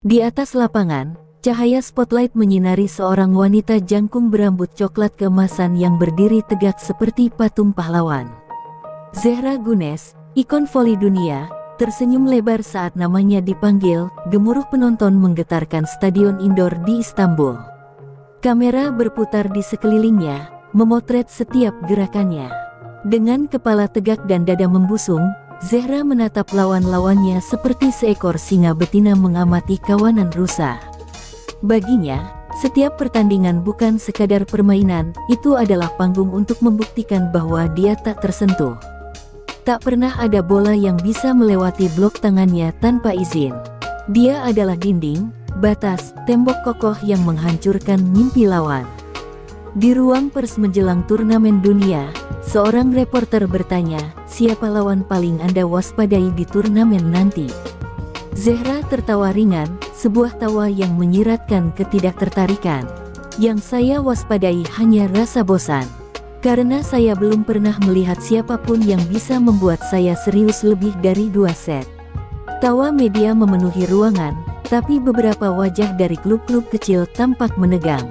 Di atas lapangan, cahaya spotlight menyinari seorang wanita jangkung berambut coklat keemasan yang berdiri tegak seperti patung pahlawan. Zehra Güneş, ikon voli dunia, tersenyum lebar saat namanya dipanggil. Gemuruh penonton menggetarkan stadion indoor di Istanbul. Kamera berputar di sekelilingnya, memotret setiap gerakannya. Dengan kepala tegak dan dada membusung, Zehra menatap lawan-lawannya seperti seekor singa betina mengamati kawanan rusa. Baginya, setiap pertandingan bukan sekadar permainan, itu adalah panggung untuk membuktikan bahwa dia tak tersentuh. Tak pernah ada bola yang bisa melewati blok tangannya tanpa izin. Dia adalah dinding, batas, tembok kokoh yang menghancurkan mimpi lawan. Di ruang pers menjelang turnamen dunia, seorang reporter bertanya, siapa lawan paling Anda waspadai di turnamen nanti? Zehra tertawa ringan, sebuah tawa yang menyiratkan ketidaktertarikan. Yang saya waspadai hanya rasa bosan. Karena saya belum pernah melihat siapapun yang bisa membuat saya serius lebih dari 2 set. Tawa media memenuhi ruangan, tapi beberapa wajah dari klub-klub kecil tampak menegang.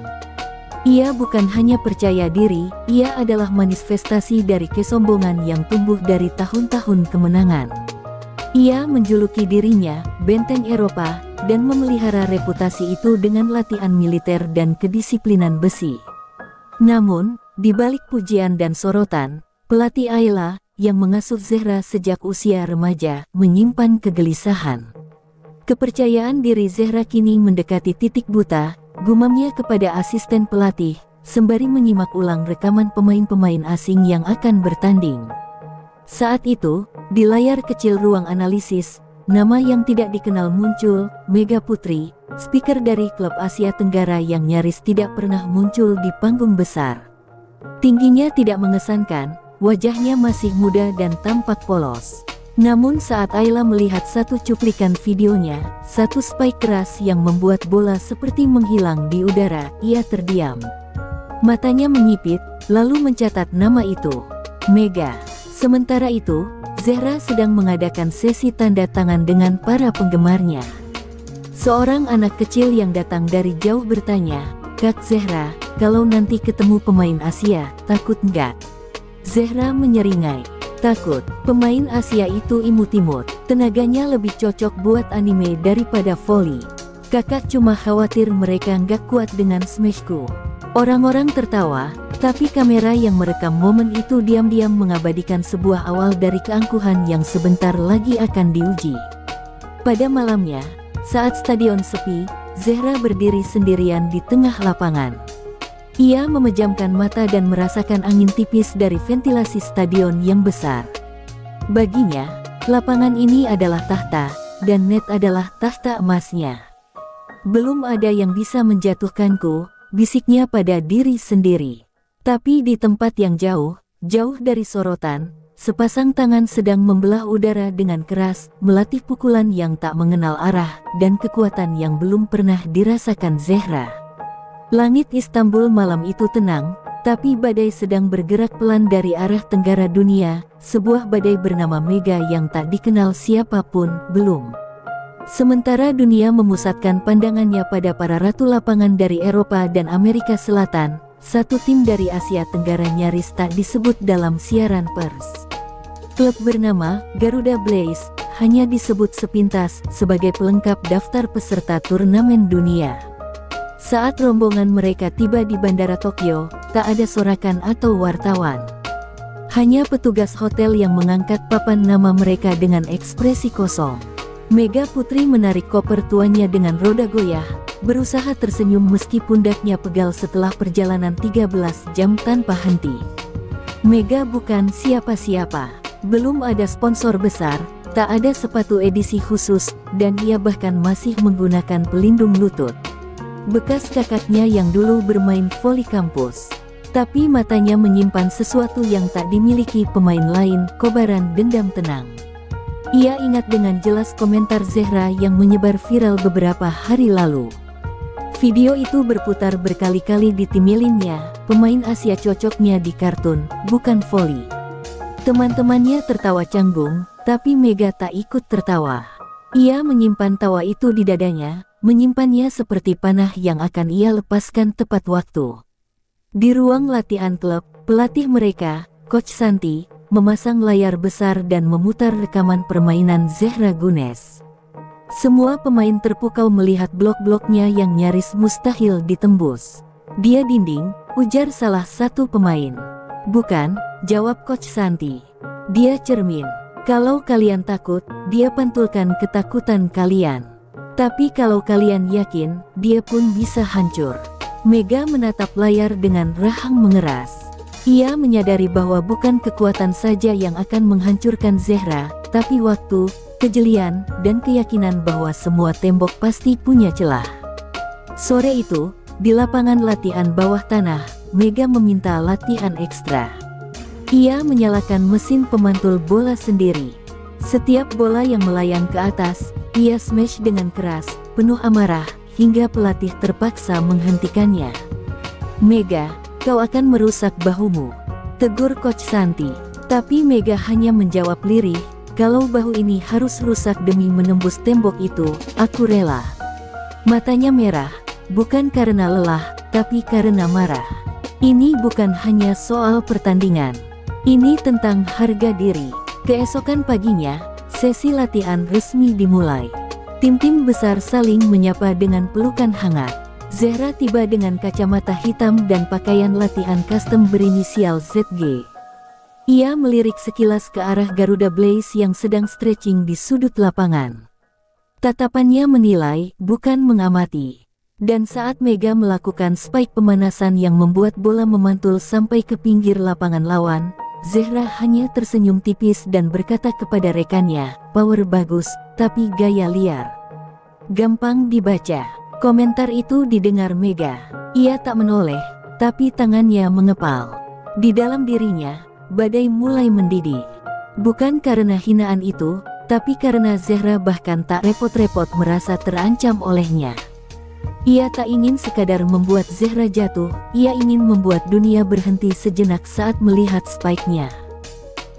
Ia bukan hanya percaya diri, ia adalah manifestasi dari kesombongan yang tumbuh dari tahun-tahun kemenangan. Ia menjuluki dirinya benteng Eropa, dan memelihara reputasi itu dengan latihan militer dan kedisiplinan besi. Namun, di balik pujian dan sorotan, pelatih Ayla, yang mengasuh Zehra sejak usia remaja, menyimpan kegelisahan. Kepercayaan diri Zehra kini mendekati titik buta, gumamnya kepada asisten pelatih, sembari menyimak ulang rekaman pemain-pemain asing yang akan bertanding. Saat itu, di layar kecil ruang analisis, nama yang tidak dikenal muncul, Mega Putri, speaker dari klub Asia Tenggara yang nyaris tidak pernah muncul di panggung besar. Tingginya tidak mengesankan, wajahnya masih muda dan tampak polos. Namun saat Ayla melihat satu cuplikan videonya, satu spike keras yang membuat bola seperti menghilang di udara, ia terdiam. Matanya menyipit, lalu mencatat nama itu, Mega. Sementara itu, Zehra sedang mengadakan sesi tanda tangan dengan para penggemarnya. Seorang anak kecil yang datang dari jauh bertanya, "Kak Zehra, kalau nanti ketemu pemain Asia, takut nggak?" Zehra menyeringai. "Takut, pemain Asia itu imut-imut, tenaganya lebih cocok buat anime daripada voli. Kakak cuma khawatir mereka nggak kuat dengan smashku." Orang-orang tertawa, tapi kamera yang merekam momen itu diam-diam mengabadikan sebuah awal dari keangkuhan yang sebentar lagi akan diuji. Pada malamnya, saat stadion sepi, Zehra berdiri sendirian di tengah lapangan. Ia memejamkan mata dan merasakan angin tipis dari ventilasi stadion yang besar. Baginya, lapangan ini adalah tahta, dan net adalah tahta emasnya. "Belum ada yang bisa menjatuhkanku," bisiknya pada diri sendiri. Tapi di tempat yang jauh, jauh dari sorotan, sepasang tangan sedang membelah udara dengan keras, melatih pukulan yang tak mengenal arah, dan kekuatan yang belum pernah dirasakan Zehra. Langit Istanbul malam itu tenang, tapi badai sedang bergerak pelan dari arah tenggara dunia, sebuah badai bernama Mega yang tak dikenal siapapun, belum. Sementara dunia memusatkan pandangannya pada para ratu lapangan dari Eropa dan Amerika Selatan, satu tim dari Asia Tenggara nyaris tak disebut dalam siaran pers. Klub bernama Garuda Blaze hanya disebut sepintas sebagai pelengkap daftar peserta turnamen dunia. Saat rombongan mereka tiba di Bandara Tokyo, tak ada sorakan atau wartawan. Hanya petugas hotel yang mengangkat papan nama mereka dengan ekspresi kosong. Mega Putri menarik koper tuannya dengan roda goyah, berusaha tersenyum meski pundaknya pegal setelah perjalanan 13 jam tanpa henti. Mega bukan siapa-siapa. Belum ada sponsor besar, tak ada sepatu edisi khusus, dan ia bahkan masih menggunakan pelindung lutut. Bekas kakaknya yang dulu bermain voli kampus. Tapi matanya menyimpan sesuatu yang tak dimiliki pemain lain, kobaran dendam tenang. Ia ingat dengan jelas komentar Zehra yang menyebar viral beberapa hari lalu. Video itu berputar berkali-kali di timelinenya, pemain Asia cocoknya di kartun, bukan voli. Teman-temannya tertawa canggung, tapi Mega tak ikut tertawa. Ia menyimpan tawa itu di dadanya, menyimpannya seperti panah yang akan ia lepaskan tepat waktu. Di ruang latihan klub, pelatih mereka, Coach Santi, memasang layar besar dan memutar rekaman permainan Zehra Gunes. Semua pemain terpukau melihat blok-bloknya yang nyaris mustahil ditembus. "Dia dinding," ujar salah satu pemain. "Bukan," jawab Coach Santi. "Dia cermin. Kalau kalian takut, dia pantulkan ketakutan kalian. Tapi kalau kalian yakin, dia pun bisa hancur." Mega menatap layar dengan rahang mengeras. Ia menyadari bahwa bukan kekuatan saja yang akan menghancurkan Zehra, tapi waktu, kejelian, dan keyakinan bahwa semua tembok pasti punya celah. Sore itu, di lapangan latihan bawah tanah, Mega meminta latihan ekstra. Ia menyalakan mesin pemantul bola sendiri. Setiap bola yang melayang ke atas, ia smash dengan keras, penuh amarah, hingga pelatih terpaksa menghentikannya. "Mega, kau akan merusak bahumu," tegur Coach Santi. Tapi Mega hanya menjawab lirih, "Kalau bahu ini harus rusak demi menembus tembok itu, aku rela." Matanya merah, bukan karena lelah, tapi karena marah. Ini bukan hanya soal pertandingan. Ini tentang harga diri. Keesokan paginya, sesi latihan resmi dimulai. Tim-tim besar saling menyapa dengan pelukan hangat. Zehra tiba dengan kacamata hitam dan pakaian latihan custom berinisial ZG. Ia melirik sekilas ke arah Garuda Blaze yang sedang stretching di sudut lapangan. Tatapannya menilai, bukan mengamati. Dan saat Mega melakukan spike pemanasan yang membuat bola memantul sampai ke pinggir lapangan lawan, Zehra hanya tersenyum tipis dan berkata kepada rekannya, "Power bagus, tapi gaya liar. Gampang dibaca." Komentar itu didengar Mega. Ia tak menoleh, tapi tangannya mengepal. Di dalam dirinya, badai mulai mendidih. Bukan karena hinaan itu, tapi karena Zehra bahkan tak repot-repot merasa terancam olehnya. Ia tak ingin sekadar membuat Zehra jatuh, ia ingin membuat dunia berhenti sejenak saat melihat spike-nya.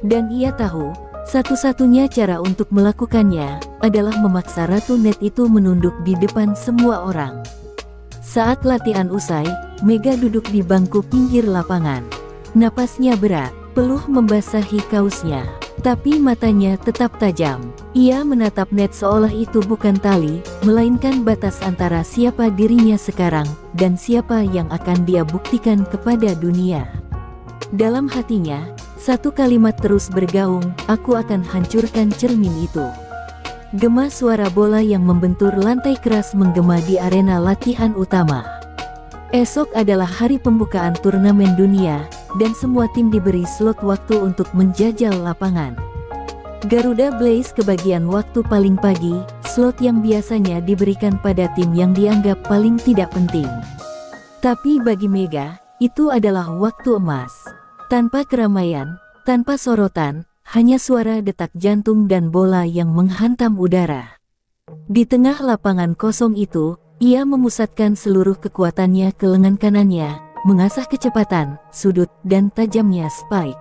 Dan ia tahu, satu-satunya cara untuk melakukannya adalah memaksa Ratu Net itu menunduk di depan semua orang. Saat latihan usai, Mega duduk di bangku pinggir lapangan. Napasnya berat, peluh membasahi kausnya, tapi matanya tetap tajam. Ia menatap Net seolah itu bukan tali, melainkan batas antara siapa dirinya sekarang dan siapa yang akan dia buktikan kepada dunia. Dalam hatinya, satu kalimat terus bergaung, "Aku akan hancurkan cermin itu." Gema suara bola yang membentur lantai keras menggema di arena latihan utama. Esok adalah hari pembukaan turnamen dunia, dan semua tim diberi slot waktu untuk menjajal lapangan. Garuda Blaze kebagian waktu paling pagi, slot yang biasanya diberikan pada tim yang dianggap paling tidak penting. Tapi bagi Mega, itu adalah waktu emas. Tanpa keramaian, tanpa sorotan, hanya suara detak jantung dan bola yang menghantam udara. Di tengah lapangan kosong itu, ia memusatkan seluruh kekuatannya ke lengan kanannya, mengasah kecepatan, sudut, dan tajamnya spike.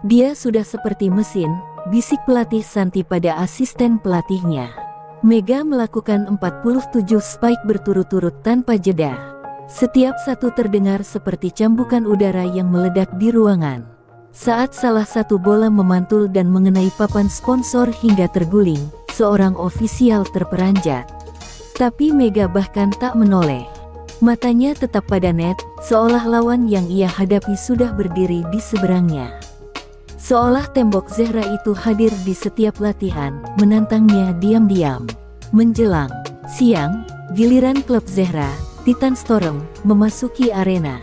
"Dia sudah seperti mesin," bisik pelatih Santi pada asisten pelatihnya. Mega melakukan 47 spike berturut-turut tanpa jeda. Setiap satu terdengar seperti cambukan udara yang meledak di ruangan. Saat salah satu bola memantul dan mengenai papan sponsor hingga terguling, seorang ofisial terperanjat. Tapi Mega bahkan tak menoleh. Matanya tetap pada Net, seolah lawan yang ia hadapi sudah berdiri di seberangnya. Seolah tembok Zehra itu hadir di setiap latihan, menantangnya diam-diam. Menjelang siang, giliran klub Zehra, Titan Storm, memasuki arena.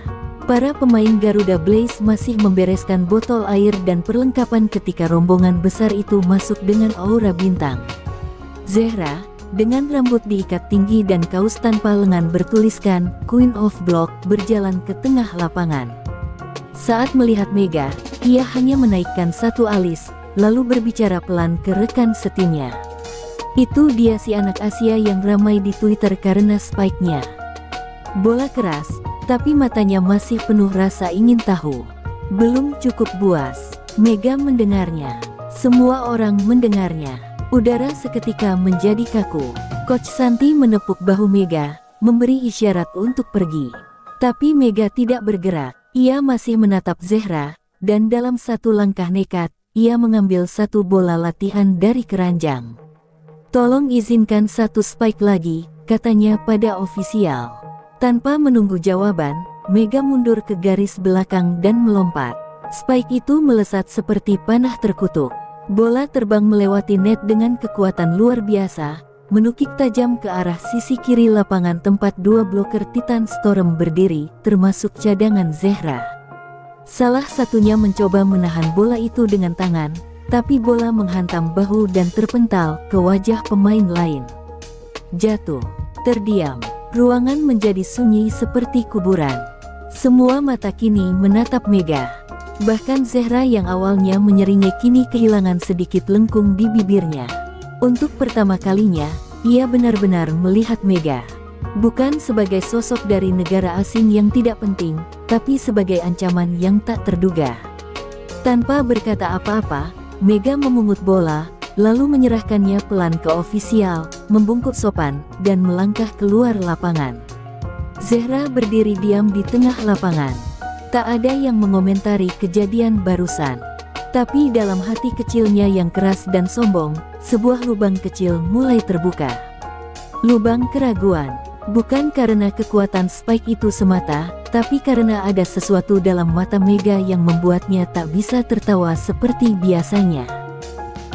Para pemain Garuda Blaze masih membereskan botol air dan perlengkapan ketika rombongan besar itu masuk dengan aura bintang. Zehra, dengan rambut diikat tinggi dan kaus tanpa lengan bertuliskan Queen of Block, berjalan ke tengah lapangan. Saat melihat Mega, ia hanya menaikkan satu alis, lalu berbicara pelan ke rekan setimnya. "Itu dia si anak Asia yang ramai di Twitter karena spike-nya." Bola keras, tapi matanya masih penuh rasa ingin tahu. Belum cukup buas, Mega mendengarnya. Semua orang mendengarnya. Udara seketika menjadi kaku. Coach Santi menepuk bahu Mega, memberi isyarat untuk pergi. Tapi Mega tidak bergerak. Ia masih menatap Zehra, dan dalam satu langkah nekat, ia mengambil satu bola latihan dari keranjang. "Tolong izinkan satu spike lagi," katanya pada ofisial. Tanpa menunggu jawaban, Mega mundur ke garis belakang dan melompat. Spike itu melesat seperti panah terkutuk. Bola terbang melewati net dengan kekuatan luar biasa, menukik tajam ke arah sisi kiri lapangan tempat dua bloker Titan Storm berdiri, termasuk cadangan Zehra. Salah satunya mencoba menahan bola itu dengan tangan, tapi bola menghantam bahu dan terpental ke wajah pemain lain. Jatuh. Terdiam. Ruangan menjadi sunyi seperti kuburan. Semua mata kini menatap Mega. Bahkan Zehra yang awalnya menyeringai kini kehilangan sedikit lengkung di bibirnya. Untuk pertama kalinya, ia benar-benar melihat Mega. Bukan sebagai sosok dari negara asing yang tidak penting, tapi sebagai ancaman yang tak terduga. Tanpa berkata apa-apa, Mega memungut bola, lalu menyerahkannya pelan ke ofisial, membungkuk sopan, dan melangkah keluar lapangan. Zehra berdiri diam di tengah lapangan. Tak ada yang mengomentari kejadian barusan. Tapi dalam hati kecilnya yang keras dan sombong, sebuah lubang kecil mulai terbuka. Lubang keraguan. Bukan karena kekuatan spike itu semata, tapi karena ada sesuatu dalam mata Mega yang membuatnya tak bisa tertawa seperti biasanya.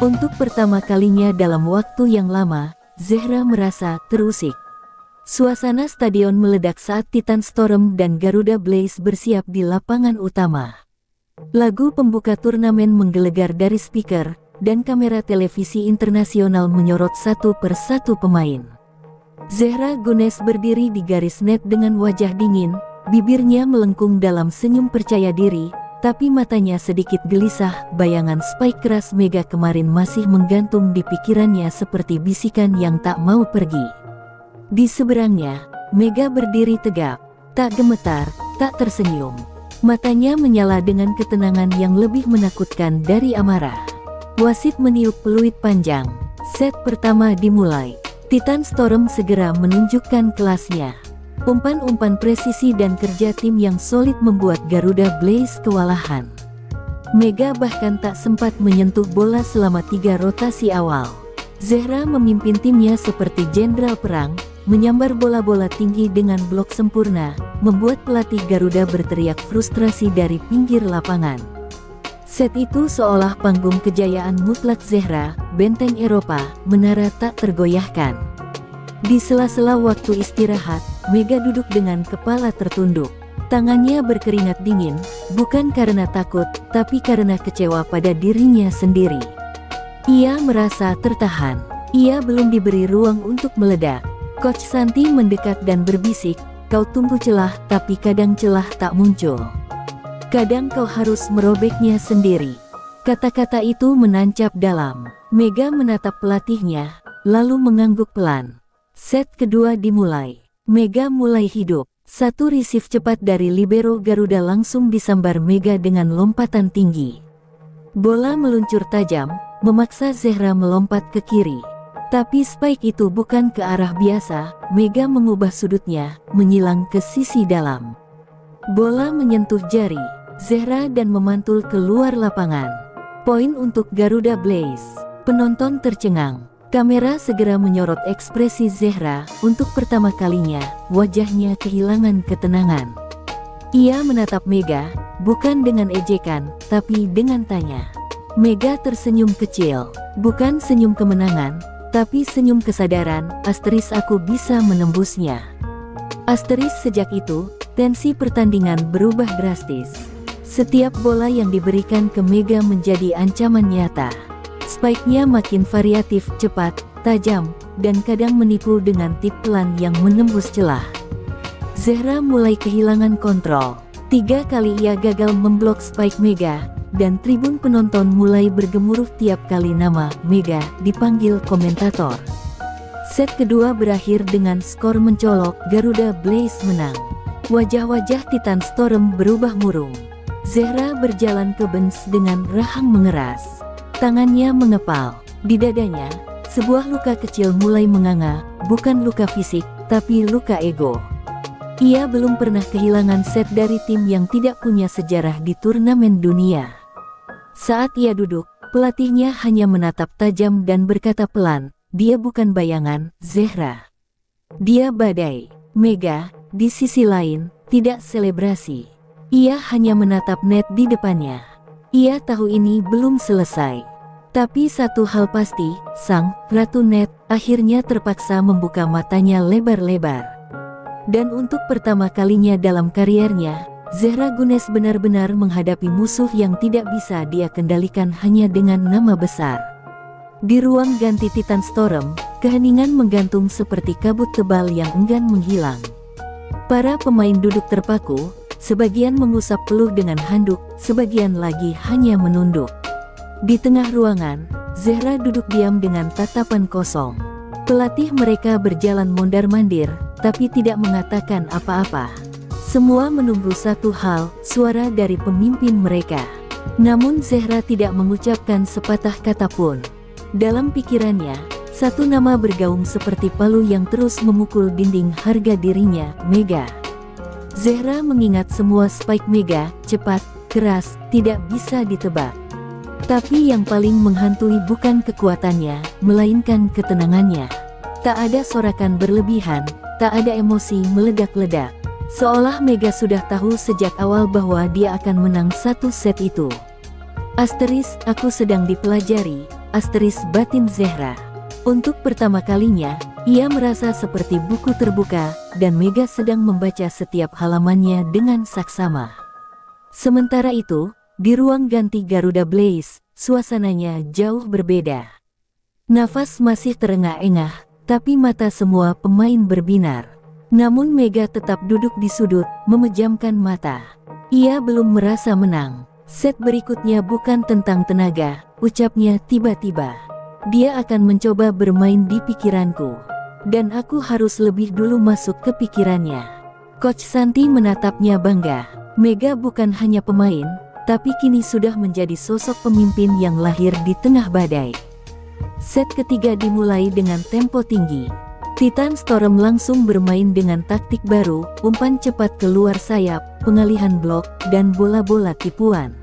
Untuk pertama kalinya dalam waktu yang lama, Zehra merasa terusik. Suasana stadion meledak saat Titan Storm dan Garuda Blaze bersiap di lapangan utama. Lagu pembuka turnamen menggelegar dari speaker, dan kamera televisi internasional menyorot satu persatu pemain. Zehra Gunes berdiri di garis net dengan wajah dingin, bibirnya melengkung dalam senyum percaya diri, tapi matanya sedikit gelisah. Bayangan spike keras Mega kemarin masih menggantung di pikirannya seperti bisikan yang tak mau pergi. Di seberangnya, Mega berdiri tegap, tak gemetar, tak tersenyum. Matanya menyala dengan ketenangan yang lebih menakutkan dari amarah. Wasit meniup peluit panjang. Set pertama dimulai. Titan Storm segera menunjukkan kelasnya. Umpan-umpan presisi dan kerja tim yang solid membuat Garuda Blaze kewalahan. Mega bahkan tak sempat menyentuh bola selama 3 rotasi awal. Zehra memimpin timnya seperti jenderal perang, menyambar bola-bola tinggi dengan blok sempurna, membuat pelatih Garuda berteriak frustrasi dari pinggir lapangan. Set itu seolah panggung kejayaan mutlak Zehra, benteng Eropa, menara tak tergoyahkan. Di sela-sela waktu istirahat, Mega duduk dengan kepala tertunduk. Tangannya berkeringat dingin, bukan karena takut, tapi karena kecewa pada dirinya sendiri. Ia merasa tertahan. Ia belum diberi ruang untuk meledak. Coach Santi mendekat dan berbisik, "Kau tunggu celah, tapi kadang celah tak muncul. Kadang kau harus merobeknya sendiri." Kata-kata itu menancap dalam. Mega menatap pelatihnya, lalu mengangguk pelan. Set kedua dimulai. Mega mulai hidup. Satu receive cepat dari libero Garuda langsung disambar Mega dengan lompatan tinggi. Bola meluncur tajam, memaksa Zehra melompat ke kiri. Tapi spike itu bukan ke arah biasa. Mega mengubah sudutnya, menyilang ke sisi dalam. Bola menyentuh jari Zehra dan memantul keluar lapangan. Poin untuk Garuda Blaze. Penonton tercengang. Kamera segera menyorot ekspresi Zehra. Untuk pertama kalinya, wajahnya kehilangan ketenangan. Ia menatap Mega, bukan dengan ejekan, tapi dengan tanya. Mega tersenyum kecil, bukan senyum kemenangan, tapi senyum kesadaran. Aku bisa menembusnya. Sejak itu, tensi pertandingan berubah drastis. Setiap bola yang diberikan ke Mega menjadi ancaman nyata. Spike-nya makin variatif, cepat, tajam, dan kadang menipu dengan tip pelan yang menembus celah. Zehra mulai kehilangan kontrol. 3 kali ia gagal memblok spike Mega, dan tribun penonton mulai bergemuruh tiap kali nama Mega dipanggil komentator. Set kedua berakhir dengan skor mencolok. Garuda Blaze menang. Wajah-wajah Titan Storm berubah murung. Zehra berjalan ke bench dengan rahang mengeras. Tangannya mengepal. Di dadanya, sebuah luka kecil mulai menganga, bukan luka fisik, tapi luka ego. Ia belum pernah kehilangan set dari tim yang tidak punya sejarah di turnamen dunia. Saat ia duduk, pelatihnya hanya menatap tajam dan berkata pelan, "Dia bukan bayangan, Zehra. Dia badai." Mega, di sisi lain, tidak selebrasi. Ia hanya menatap net di depannya. Ia tahu ini belum selesai. Tapi satu hal pasti, sang Ratu Net akhirnya terpaksa membuka matanya lebar-lebar. Dan untuk pertama kalinya dalam kariernya, Zehra Gunes benar-benar menghadapi musuh yang tidak bisa dia kendalikan hanya dengan nama besar. Di ruang ganti Titan Storm, keheningan menggantung seperti kabut tebal yang enggan menghilang. Para pemain duduk terpaku, sebagian mengusap peluh dengan handuk, sebagian lagi hanya menunduk. Di tengah ruangan, Zehra duduk diam dengan tatapan kosong. Pelatih mereka berjalan mondar-mandir, tapi tidak mengatakan apa-apa. Semua menunggu satu hal, suara dari pemimpin mereka. Namun Zehra tidak mengucapkan sepatah kata pun. Dalam pikirannya, satu nama bergaung seperti palu yang terus memukul dinding harga dirinya, Mega. Zehra mengingat semua spike Mega, cepat, keras, tidak bisa ditebak. Tapi yang paling menghantui bukan kekuatannya, melainkan ketenangannya. Tak ada sorakan berlebihan, tak ada emosi meledak-ledak. Seolah Mega sudah tahu sejak awal bahwa dia akan menang satu set itu. Asteris, aku sedang dipelajari, asteris batin Zehra. Untuk pertama kalinya, ia merasa seperti buku terbuka, dan Mega sedang membaca setiap halamannya dengan saksama. Sementara itu, di ruang ganti Garuda Blaze, suasananya jauh berbeda. Nafas masih terengah-engah, tapi mata semua pemain berbinar. Namun Mega tetap duduk di sudut, memejamkan mata. Ia belum merasa menang. Set berikutnya bukan tentang tenaga, ucapnya tiba-tiba. Dia akan mencoba bermain di pikiranku. Dan aku harus lebih dulu masuk ke pikirannya. Coach Santi menatapnya bangga. Mega bukan hanya pemain, tapi kini sudah menjadi sosok pemimpin yang lahir di tengah badai. Set ketiga dimulai dengan tempo tinggi. Titan Storm langsung bermain dengan taktik baru, umpan cepat keluar sayap, pengalihan blok, dan bola-bola tipuan.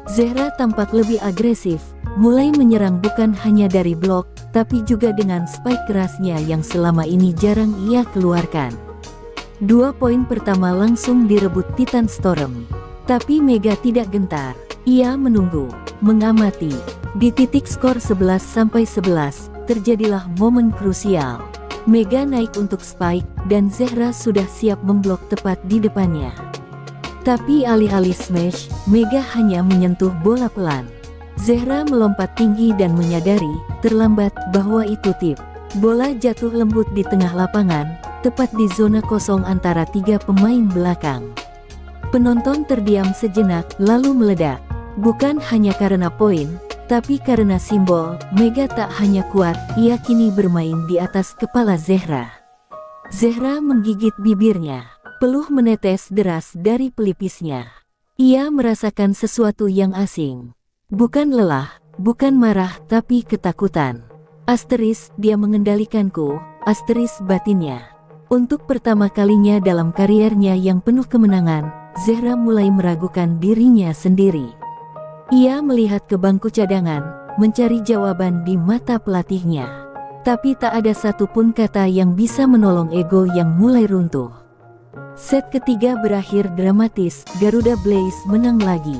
Zehra tampak lebih agresif, mulai menyerang bukan hanya dari blok, tapi juga dengan spike kerasnya yang selama ini jarang ia keluarkan. 2 poin pertama langsung direbut Titan Storm. Tapi Mega tidak gentar. Ia menunggu, mengamati. Di titik skor 11-11, terjadilah momen krusial. Mega naik untuk spike, dan Zehra sudah siap memblok tepat di depannya. Tapi alih-alih smash, Mega hanya menyentuh bola pelan. Zehra melompat tinggi dan menyadari, terlambat, bahwa itu tip. Bola jatuh lembut di tengah lapangan, tepat di zona kosong antara 3 pemain belakang. Penonton terdiam sejenak, lalu meledak. Bukan hanya karena poin, tapi karena simbol. Mega tak hanya kuat, ia kini bermain di atas kepala Zehra. Zehra menggigit bibirnya. Peluh menetes deras dari pelipisnya. Ia merasakan sesuatu yang asing. Bukan lelah, bukan marah, tapi ketakutan. Asteris, dia mengendalikanku, asteris batinnya. Untuk pertama kalinya dalam kariernya yang penuh kemenangan, Zehra mulai meragukan dirinya sendiri. Ia melihat ke bangku cadangan, mencari jawaban di mata pelatihnya. Tapi tak ada satupun kata yang bisa menolong ego yang mulai runtuh. Set ketiga berakhir dramatis, Garuda Blaze menang lagi.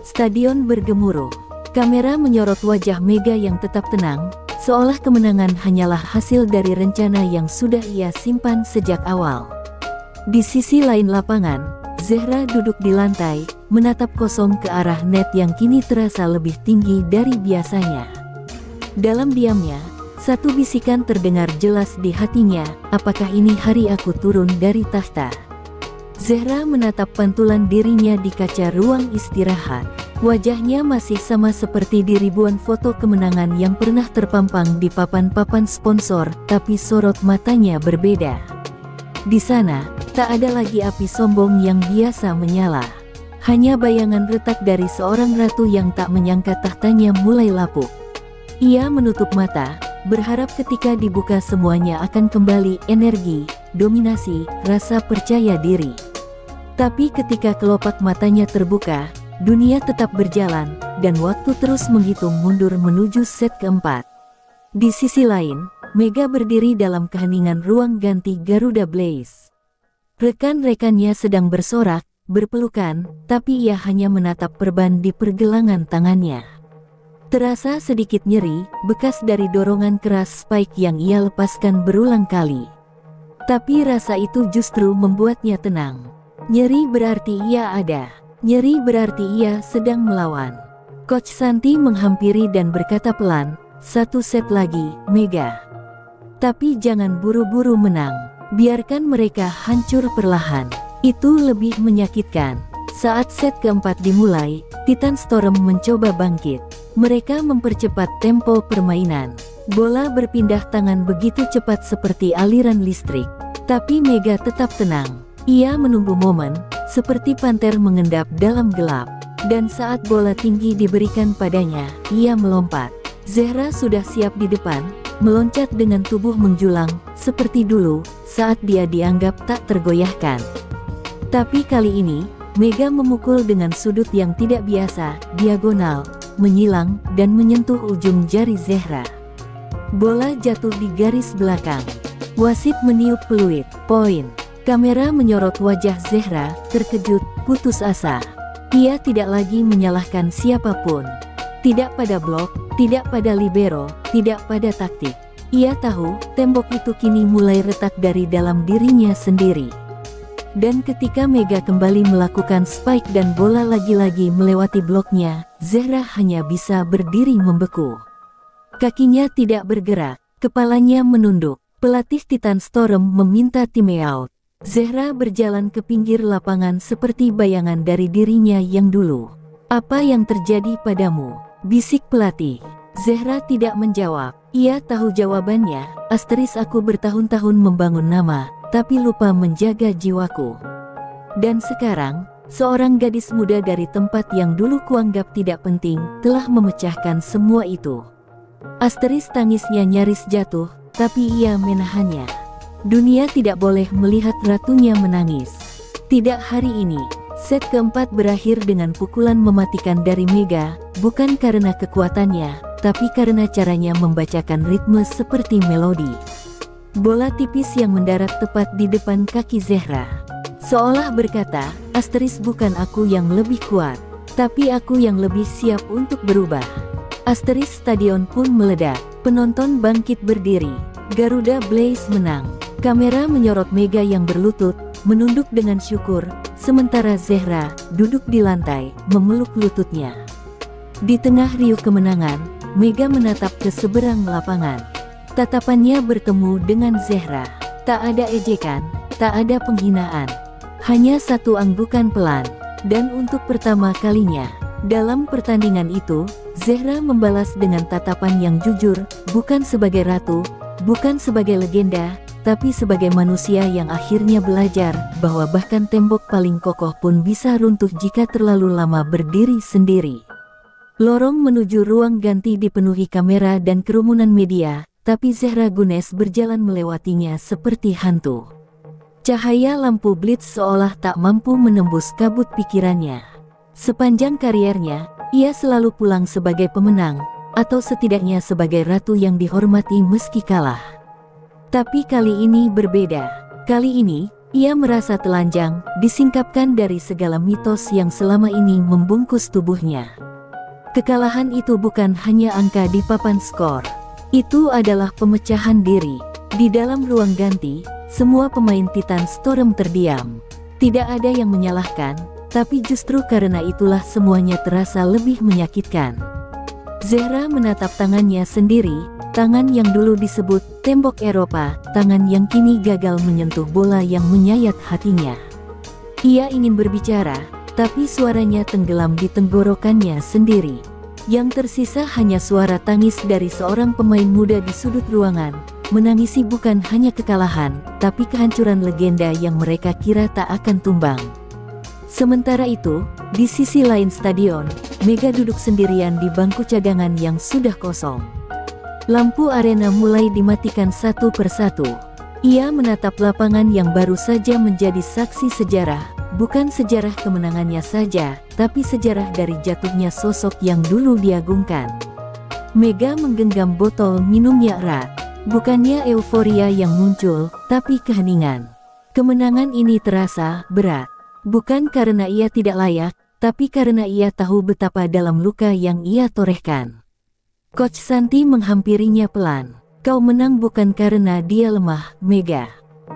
Stadion bergemuruh. Kamera menyorot wajah Mega yang tetap tenang, seolah kemenangan hanyalah hasil dari rencana yang sudah ia simpan sejak awal. Di sisi lain lapangan, Zehra duduk di lantai, menatap kosong ke arah net yang kini terasa lebih tinggi dari biasanya. Dalam diamnya, satu bisikan terdengar jelas di hatinya, apakah ini hari aku turun dari tahta? Zehra menatap pantulan dirinya di kaca ruang istirahat. Wajahnya masih sama seperti di ribuan foto kemenangan yang pernah terpampang di papan-papan sponsor, tapi sorot matanya berbeda. Di sana, tak ada lagi api sombong yang biasa menyala. Hanya bayangan retak dari seorang ratu yang tak menyangka tahtanya mulai lapuk. Ia menutup mata, berharap ketika dibuka semuanya akan kembali energi, dominasi, rasa percaya diri. Tapi ketika kelopak matanya terbuka, dunia tetap berjalan, dan waktu terus menghitung mundur menuju set keempat. Di sisi lain, Mega berdiri dalam keheningan ruang ganti Garuda Blaze. Rekan-rekannya sedang bersorak, berpelukan, tapi ia hanya menatap perban di pergelangan tangannya. Terasa sedikit nyeri, bekas dari dorongan keras spike yang ia lepaskan berulang kali. Tapi rasa itu justru membuatnya tenang. Nyeri berarti ia ada. Nyeri berarti ia sedang melawan. Coach Santi menghampiri dan berkata pelan, "Satu set lagi, Mega. Tapi jangan buru-buru menang. Biarkan mereka hancur perlahan. Itu lebih menyakitkan." Saat set keempat dimulai, Titan Storm mencoba bangkit. Mereka mempercepat tempo permainan. Bola berpindah tangan begitu cepat seperti aliran listrik. Tapi Mega tetap tenang. Ia menunggu momen, seperti panter mengendap dalam gelap. Dan saat bola tinggi diberikan padanya, ia melompat. Zehra sudah siap di depan, meloncat dengan tubuh menjulang, seperti dulu, saat dia dianggap tak tergoyahkan. Tapi kali ini, Mega memukul dengan sudut yang tidak biasa, diagonal, menyilang, dan menyentuh ujung jari Zehra. Bola jatuh di garis belakang. Wasit meniup peluit, poin. Kamera menyorot wajah Zehra, terkejut, putus asa. Ia tidak lagi menyalahkan siapapun. Tidak pada blok, tidak pada libero, tidak pada taktik. Ia tahu, tembok itu kini mulai retak dari dalam dirinya sendiri. Dan ketika Mega kembali melakukan spike dan bola lagi-lagi melewati bloknya, Zehra hanya bisa berdiri membeku. Kakinya tidak bergerak, kepalanya menunduk. Pelatih Titan Storm meminta timeout. Zehra berjalan ke pinggir lapangan seperti bayangan dari dirinya yang dulu. "Apa yang terjadi padamu?" bisik pelatih. Zehra tidak menjawab. Ia tahu jawabannya, "Aku bertahun-tahun membangun nama, tapi lupa menjaga jiwaku. Dan sekarang, seorang gadis muda dari tempat yang dulu kuanggap tidak penting, telah memecahkan semua itu." Tangisnya nyaris jatuh, tapi ia menahannya. Dunia tidak boleh melihat ratunya menangis. Tidak hari ini. Set keempat berakhir dengan pukulan mematikan dari Mega, bukan karena kekuatannya, tapi karena caranya membacakan ritme seperti melodi. Bola tipis yang mendarat tepat di depan kaki Zehra. Seolah berkata, bukan aku yang lebih kuat, tapi aku yang lebih siap untuk berubah." Stadion pun meledak. Penonton bangkit berdiri. Garuda Blaze menang. Kamera menyorot Mega yang berlutut, menunduk dengan syukur, sementara Zehra duduk di lantai, memeluk lututnya. Di tengah riuh kemenangan, Mega menatap ke seberang lapangan. Tatapannya bertemu dengan Zehra. Tak ada ejekan, tak ada penghinaan. Hanya satu anggukan pelan. Dan untuk pertama kalinya, dalam pertandingan itu, Zehra membalas dengan tatapan yang jujur, bukan sebagai ratu, bukan sebagai legenda, tapi sebagai manusia yang akhirnya belajar bahwa bahkan tembok paling kokoh pun bisa runtuh jika terlalu lama berdiri sendiri. Lorong menuju ruang ganti dipenuhi kamera dan kerumunan media, tapi Zehra Gunes berjalan melewatinya seperti hantu. Cahaya lampu blitz seolah tak mampu menembus kabut pikirannya. Sepanjang kariernya, ia selalu pulang sebagai pemenang, atau setidaknya sebagai ratu yang dihormati meski kalah. Tapi kali ini berbeda. Kali ini, ia merasa telanjang, disingkapkan dari segala mitos yang selama ini membungkus tubuhnya. Kekalahan itu bukan hanya angka di papan skor. Itu adalah pemecahan diri. Di dalam ruang ganti, semua pemain Titan Storm terdiam. Tidak ada yang menyalahkan, tapi justru karena itulah semuanya terasa lebih menyakitkan. Zehra menatap tangannya sendiri, tangan yang dulu disebut tembok Eropa, tangan yang kini gagal menyentuh bola yang menyayat hatinya. Ia ingin berbicara, tapi suaranya tenggelam di tenggorokannya sendiri. Yang tersisa hanya suara tangis dari seorang pemain muda di sudut ruangan, menangisi bukan hanya kekalahan, tapi kehancuran legenda yang mereka kira tak akan tumbang. Sementara itu, di sisi lain stadion, Mega duduk sendirian di bangku cadangan yang sudah kosong. Lampu arena mulai dimatikan satu persatu. Ia menatap lapangan yang baru saja menjadi saksi sejarah, bukan sejarah kemenangannya saja, tapi sejarah dari jatuhnya sosok yang dulu diagungkan. Mega menggenggam botol minumnya erat. Bukannya euforia yang muncul, tapi keheningan. Kemenangan ini terasa berat. Bukan karena ia tidak layak, tapi karena ia tahu betapa dalam luka yang ia torehkan. Coach Santi menghampirinya pelan. Kau menang bukan karena dia lemah, Mega.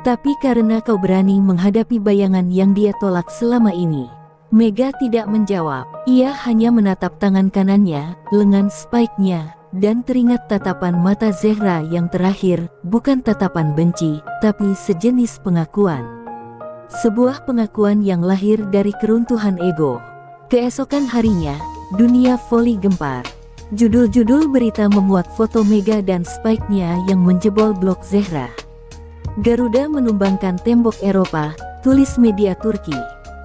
Tapi karena kau berani menghadapi bayangan yang dia tolak selama ini. Mega tidak menjawab. Ia hanya menatap tangan kanannya, lengan spike-nya, dan teringat tatapan mata Zehra yang terakhir, bukan tatapan benci, tapi sejenis pengakuan. Sebuah pengakuan yang lahir dari keruntuhan ego. Keesokan harinya, dunia voli gempar. Judul-judul berita memuat foto Mega dan spike-nya yang menjebol blok Zehra. Garuda menumbangkan tembok Eropa, tulis media Turki.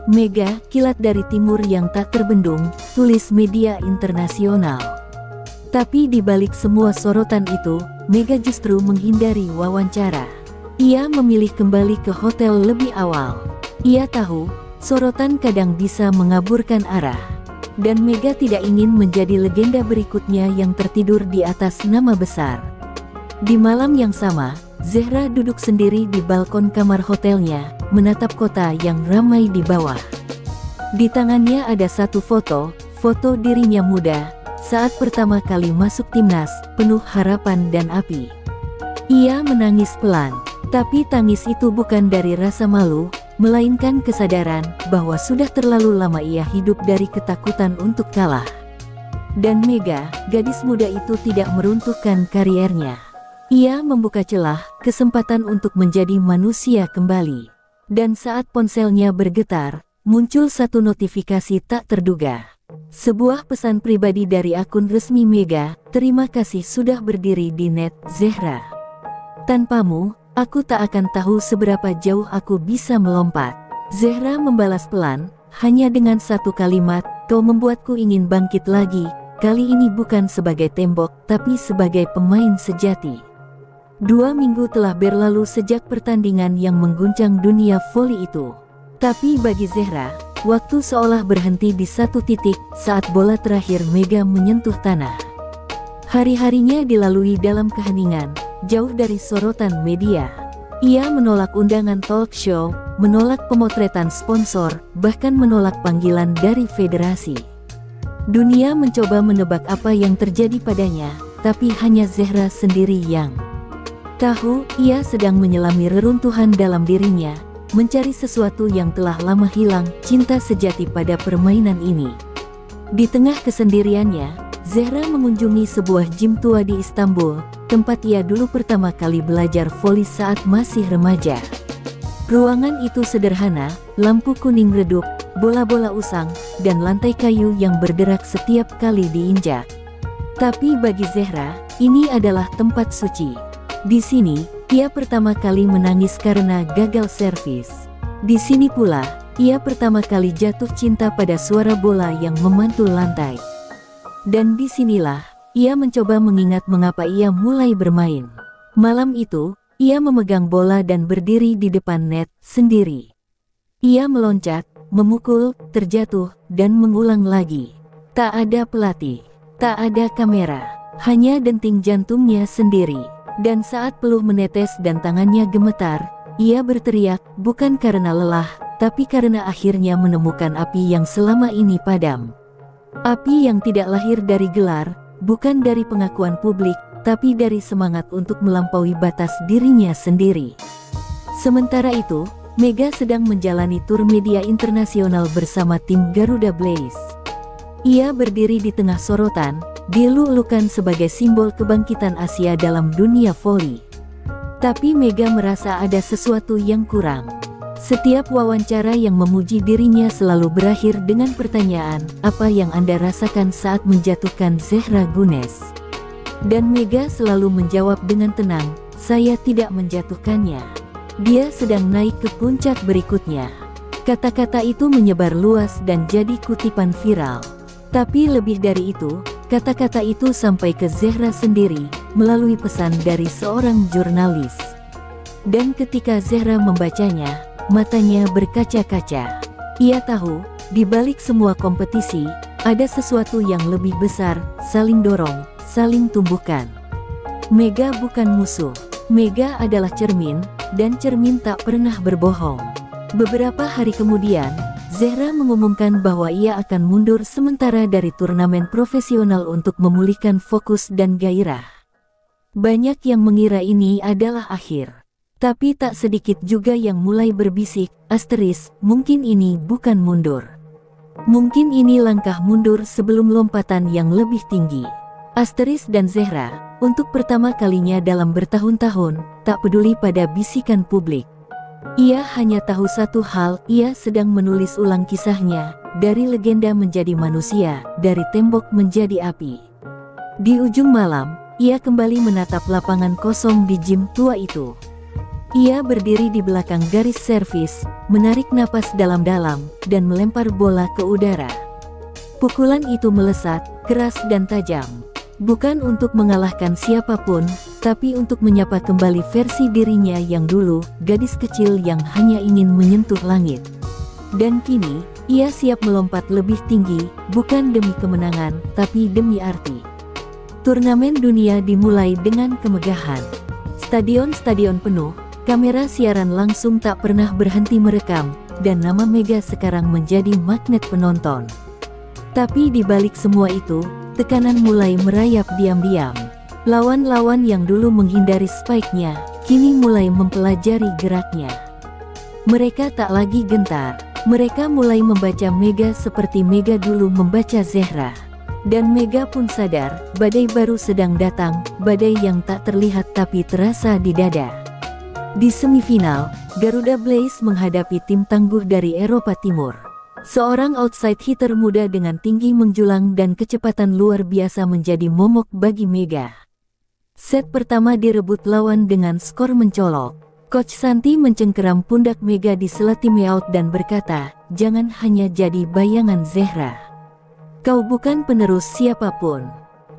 Mega, kilat dari timur yang tak terbendung, tulis media internasional. Tapi di balik semua sorotan itu, Mega justru menghindari wawancara. Ia memilih kembali ke hotel lebih awal. Ia tahu, sorotan kadang bisa mengaburkan arah. Dan Mega tidak ingin menjadi legenda berikutnya yang tertidur di atas nama besar. Di malam yang sama, Zehra duduk sendiri di balkon kamar hotelnya, menatap kota yang ramai di bawah. Di tangannya ada satu foto dirinya muda, saat pertama kali masuk timnas, penuh harapan dan api. Ia menangis pelan, tapi tangis itu bukan dari rasa malu, melainkan kesadaran bahwa sudah terlalu lama ia hidup dari ketakutan untuk kalah. Dan Mega, gadis muda itu tidak meruntuhkan kariernya. Ia membuka celah, kesempatan untuk menjadi manusia kembali. Dan saat ponselnya bergetar, muncul satu notifikasi tak terduga. Sebuah pesan pribadi dari akun resmi Mega, terima kasih sudah berdiri di net, Zehra. Tanpamu, aku tak akan tahu seberapa jauh aku bisa melompat. Zehra membalas pelan, hanya dengan satu kalimat, kau membuatku ingin bangkit lagi, kali ini bukan sebagai tembok, tapi sebagai pemain sejati. 2 minggu telah berlalu sejak pertandingan yang mengguncang dunia voli itu. Tapi bagi Zehra, waktu seolah berhenti di satu titik saat bola terakhir Mega menyentuh tanah. Hari-harinya dilalui dalam keheningan, jauh dari sorotan media. Ia menolak undangan talk show, menolak pemotretan sponsor, bahkan menolak panggilan dari federasi. Dunia mencoba menebak apa yang terjadi padanya, tapi hanya Zehra sendiri yang tahu. Ia sedang menyelami reruntuhan dalam dirinya, mencari sesuatu yang telah lama hilang, cinta sejati pada permainan ini. Di tengah kesendiriannya, Zehra mengunjungi sebuah gym tua di Istanbul, tempat ia dulu pertama kali belajar voli saat masih remaja. Ruangan itu sederhana, lampu kuning redup, bola-bola usang, dan lantai kayu yang berderak setiap kali diinjak. Tapi bagi Zehra, ini adalah tempat suci. Di sini, ia pertama kali menangis karena gagal servis. Di sini pula, ia pertama kali jatuh cinta pada suara bola yang memantul lantai. Dan disinilah, ia mencoba mengingat mengapa ia mulai bermain. Malam itu, ia memegang bola dan berdiri di depan net, sendiri. Ia meloncat, memukul, terjatuh, dan mengulang lagi. Tak ada pelatih, tak ada kamera, hanya denting jantungnya sendiri. Dan saat peluh menetes dan tangannya gemetar, ia berteriak, bukan karena lelah, tapi karena akhirnya menemukan api yang selama ini padam. Api yang tidak lahir dari gelar, bukan dari pengakuan publik, tapi dari semangat untuk melampaui batas dirinya sendiri. Sementara itu, Mega sedang menjalani tur media internasional bersama tim Garuda Blaze. Ia berdiri di tengah sorotan, dilulukan sebagai simbol kebangkitan Asia dalam dunia voli. Tapi Mega merasa ada sesuatu yang kurang. Setiap wawancara yang memuji dirinya selalu berakhir dengan pertanyaan, apa yang Anda rasakan saat menjatuhkan Zehra Gunes? Dan Mega selalu menjawab dengan tenang, saya tidak menjatuhkannya. Dia sedang naik ke puncak berikutnya. Kata-kata itu menyebar luas dan jadi kutipan viral. Tapi lebih dari itu, kata-kata itu sampai ke Zehra sendiri, melalui pesan dari seorang jurnalis. Dan ketika Zehra membacanya, matanya berkaca-kaca. Ia tahu, di balik semua kompetisi, ada sesuatu yang lebih besar, saling dorong, saling tumbuhkan. Mega bukan musuh. Mega adalah cermin, dan cermin tak pernah berbohong. Beberapa hari kemudian, Zehra mengumumkan bahwa ia akan mundur sementara dari turnamen profesional untuk memulihkan fokus dan gairah. Banyak yang mengira ini adalah akhir. Tapi tak sedikit juga yang mulai berbisik, mungkin ini bukan mundur. Mungkin ini langkah mundur sebelum lompatan yang lebih tinggi. Dan Zehra, untuk pertama kalinya dalam bertahun-tahun, tak peduli pada bisikan publik. Ia hanya tahu satu hal, ia sedang menulis ulang kisahnya, dari legenda menjadi manusia, dari tembok menjadi api. Di ujung malam, ia kembali menatap lapangan kosong di gym tua itu. Ia berdiri di belakang garis servis, menarik napas dalam-dalam, dan melempar bola ke udara. Pukulan itu melesat, keras dan tajam. Bukan untuk mengalahkan siapapun, tapi untuk menyapa kembali versi dirinya yang dulu, gadis kecil yang hanya ingin menyentuh langit. Dan kini, ia siap melompat lebih tinggi, bukan demi kemenangan, tapi demi arti. Turnamen dunia dimulai dengan kemegahan. Stadion-stadion penuh, kamera siaran langsung tak pernah berhenti merekam, dan nama Mega sekarang menjadi magnet penonton. Tapi di balik semua itu, tekanan mulai merayap diam-diam. Lawan-lawan yang dulu menghindari spike-nya, kini mulai mempelajari geraknya. Mereka tak lagi gentar. Mereka mulai membaca Mega seperti Mega dulu membaca Zehra. Dan Mega pun sadar, badai baru sedang datang, badai yang tak terlihat tapi terasa di dada. Di semifinal, Garuda Blaze menghadapi tim tangguh dari Eropa Timur. Seorang outside hitter muda dengan tinggi menjulang dan kecepatan luar biasa menjadi momok bagi Mega. Set pertama direbut lawan dengan skor mencolok. Coach Santi mencengkeram pundak Mega di sela timeout dan berkata, "Jangan hanya jadi bayangan Zehra. Kau bukan penerus siapapun.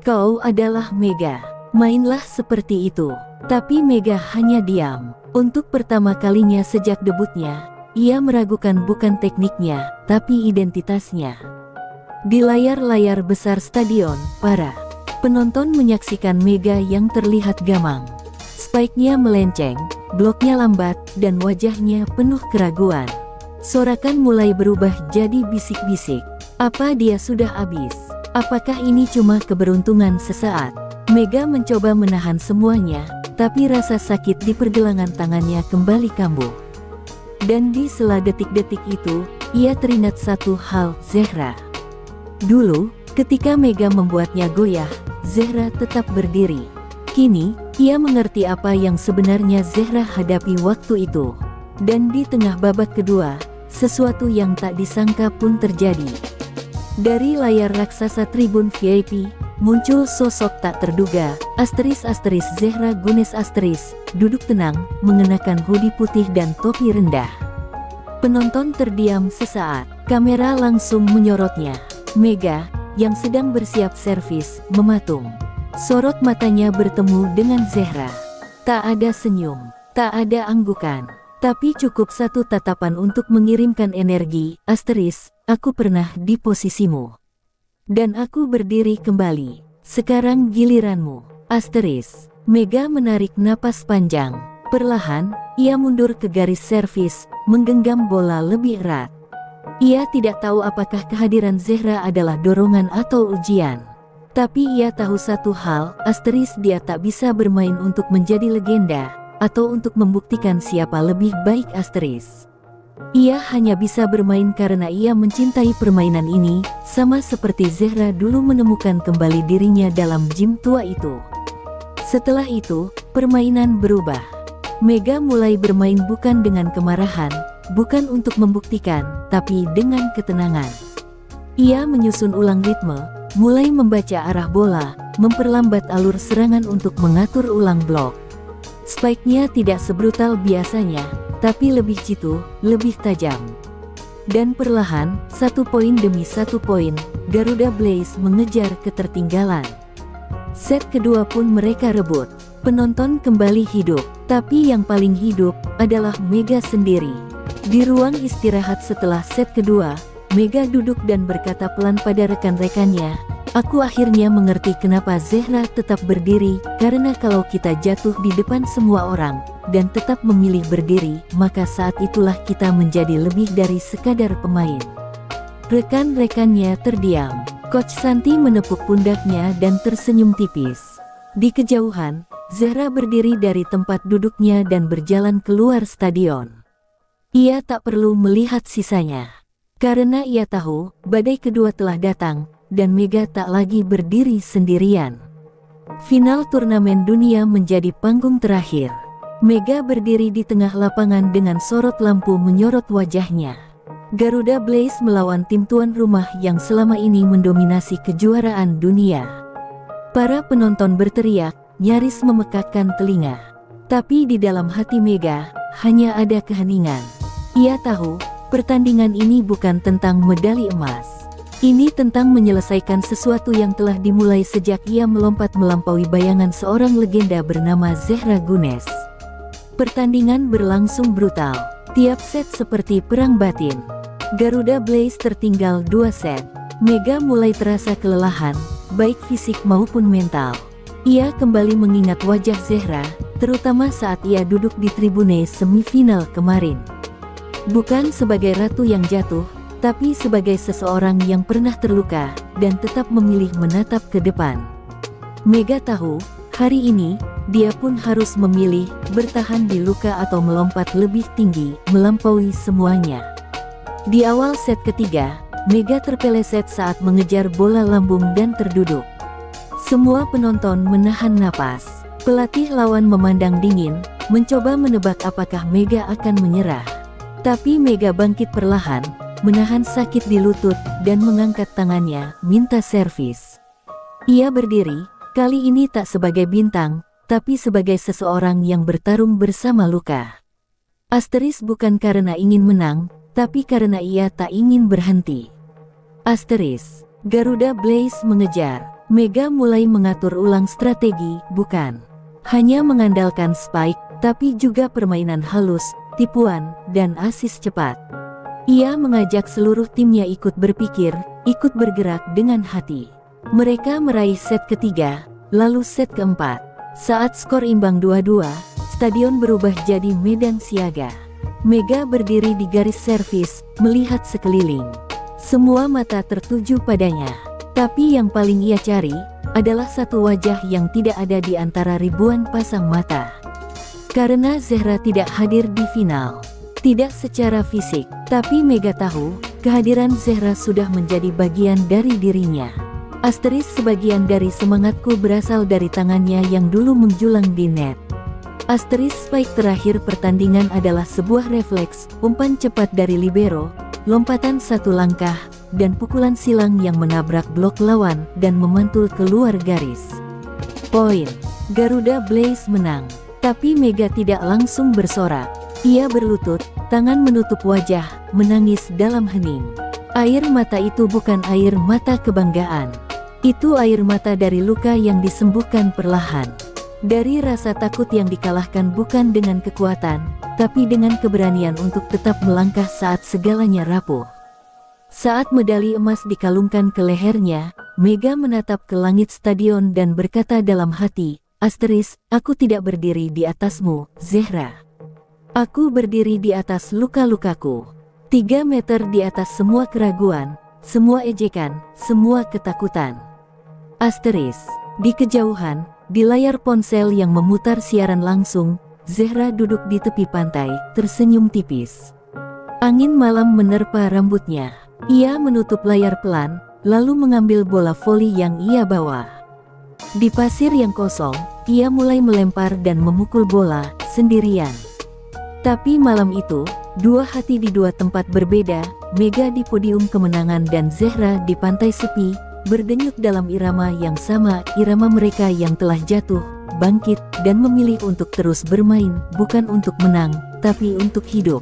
Kau adalah Mega. Mainlah seperti itu." Tapi Mega hanya diam. Untuk pertama kalinya sejak debutnya, ia meragukan bukan tekniknya, tapi identitasnya. Di layar-layar besar stadion, para penonton menyaksikan Mega yang terlihat gamang. Spike-nya melenceng, bloknya lambat, dan wajahnya penuh keraguan. Sorakan mulai berubah jadi bisik-bisik. Apa dia sudah habis? Apakah ini cuma keberuntungan sesaat? Mega mencoba menahan semuanya, tapi rasa sakit di pergelangan tangannya kembali kambuh. Dan di sela detik-detik itu, ia teringat satu hal, Zehra. Dulu, ketika Mega membuatnya goyah, Zehra tetap berdiri. Kini, ia mengerti apa yang sebenarnya Zehra hadapi waktu itu. Dan di tengah babak kedua, sesuatu yang tak disangka pun terjadi. Dari layar raksasa tribun VIP, muncul sosok tak terduga, Zehra Gunes duduk tenang, mengenakan hoodie putih dan topi rendah. Penonton terdiam sesaat, kamera langsung menyorotnya. Mega, yang sedang bersiap servis, mematung. Sorot matanya bertemu dengan Zehra. Tak ada senyum, tak ada anggukan, tapi cukup satu tatapan untuk mengirimkan energi, aku pernah di posisimu. Dan aku berdiri kembali. Sekarang giliranmu. Mega menarik napas panjang. Perlahan, ia mundur ke garis servis, menggenggam bola lebih erat. Ia tidak tahu apakah kehadiran Zehra adalah dorongan atau ujian. Tapi ia tahu satu hal, dia tak bisa bermain untuk menjadi legenda, atau untuk membuktikan siapa lebih baik Ia hanya bisa bermain karena ia mencintai permainan ini, sama seperti Zehra dulu menemukan kembali dirinya dalam gym tua itu. Setelah itu, permainan berubah. Mega mulai bermain bukan dengan kemarahan, bukan untuk membuktikan, tapi dengan ketenangan. Ia menyusun ulang ritme, mulai membaca arah bola, memperlambat alur serangan untuk mengatur ulang blok. Spike-nya tidak sebrutal biasanya, tapi lebih jitu, lebih tajam. Dan perlahan, satu poin demi satu poin, Garuda Blaze mengejar ketertinggalan. Set kedua pun mereka rebut. Penonton kembali hidup, tapi yang paling hidup adalah Mega sendiri. Di ruang istirahat setelah set kedua, Mega duduk dan berkata pelan pada rekan-rekannya, "Aku akhirnya mengerti kenapa Zehra tetap berdiri, karena kalau kita jatuh di depan semua orang, dan tetap memilih berdiri, maka saat itulah kita menjadi lebih dari sekadar pemain." Rekan-rekannya terdiam. Coach Santi menepuk pundaknya dan tersenyum tipis. Di kejauhan, Zehra berdiri dari tempat duduknya dan berjalan keluar stadion. Ia tak perlu melihat sisanya. Karena ia tahu, badai kedua telah datang, dan Mega tak lagi berdiri sendirian. Final turnamen dunia menjadi panggung terakhir. Mega berdiri di tengah lapangan dengan sorot lampu menyorot wajahnya. Garuda Blaze melawan tim tuan rumah yang selama ini mendominasi kejuaraan dunia. Para penonton berteriak, nyaris memekakkan telinga. Tapi di dalam hati Mega, hanya ada keheningan. Ia tahu, pertandingan ini bukan tentang medali emas. Ini tentang menyelesaikan sesuatu yang telah dimulai sejak ia melompat melampaui bayangan seorang legenda bernama Zehra Gunes. Pertandingan berlangsung brutal. Tiap set seperti perang batin. Garuda Blaze tertinggal 2 set. Mega mulai terasa kelelahan, baik fisik maupun mental. Ia kembali mengingat wajah Zehra, terutama saat ia duduk di tribune semifinal kemarin. Bukan sebagai ratu yang jatuh, tapi sebagai seseorang yang pernah terluka, dan tetap memilih menatap ke depan. Mega tahu, hari ini, dia pun harus memilih, bertahan di luka atau melompat lebih tinggi, melampaui semuanya. Di awal set ketiga, Mega terpeleset saat mengejar bola lambung dan terduduk. Semua penonton menahan napas. Pelatih lawan memandang dingin, mencoba menebak apakah Mega akan menyerah. Tapi Mega bangkit perlahan, menahan sakit di lutut, dan mengangkat tangannya, minta servis. Ia berdiri, kali ini tak sebagai bintang, tapi sebagai seseorang yang bertarung bersama luka. Asteris bukan karena ingin menang, tapi karena ia tak ingin berhenti. Asteris, Garuda Blaze mengejar. Mega mulai mengatur ulang strategi, bukan hanya mengandalkan spike, tapi juga permainan halus, tipuan, dan asis cepat. Ia mengajak seluruh timnya ikut berpikir, ikut bergerak dengan hati. Mereka meraih set ketiga, lalu set keempat. Saat skor imbang 2-2, stadion berubah jadi medan siaga. Mega berdiri di garis servis, melihat sekeliling. Semua mata tertuju padanya. Tapi yang paling ia cari, adalah satu wajah yang tidak ada di antara ribuan pasang mata. Karena Zehra tidak hadir di final. Tidak secara fisik, tapi Mega tahu, kehadiran Zehra sudah menjadi bagian dari dirinya. Asteris sebagian dari semangatku berasal dari tangannya yang dulu menjulang di net. Asteris spike terakhir pertandingan adalah sebuah refleks, umpan cepat dari libero, lompatan satu langkah, dan pukulan silang yang menabrak blok lawan dan memantul keluar garis. Poin. Garuda Blaze menang. Tapi Mega tidak langsung bersorak. Ia berlutut, tangan menutup wajah, menangis dalam hening. Air mata itu bukan air mata kebanggaan. Itu air mata dari luka yang disembuhkan perlahan. Dari rasa takut yang dikalahkan bukan dengan kekuatan, tapi dengan keberanian untuk tetap melangkah saat segalanya rapuh. Saat medali emas dikalungkan ke lehernya, Mega menatap ke langit stadion dan berkata dalam hati, "Asteris, aku tidak berdiri di atasmu, Zehra. Aku berdiri di atas luka-lukaku. 3 meter di atas semua keraguan, semua ejekan, semua ketakutan." Asteris. Di kejauhan, di layar ponsel yang memutar siaran langsung, Zehra duduk di tepi pantai, tersenyum tipis. Angin malam menerpa rambutnya. Ia menutup layar pelan, lalu mengambil bola voli yang ia bawa. Di pasir yang kosong, ia mulai melempar dan memukul bola, sendirian. Tapi malam itu, dua hati di dua tempat berbeda, Mega di podium kemenangan dan Zehra di pantai sepi, berdenyut dalam irama yang sama, irama mereka yang telah jatuh, bangkit, dan memilih untuk terus bermain, bukan untuk menang, tapi untuk hidup.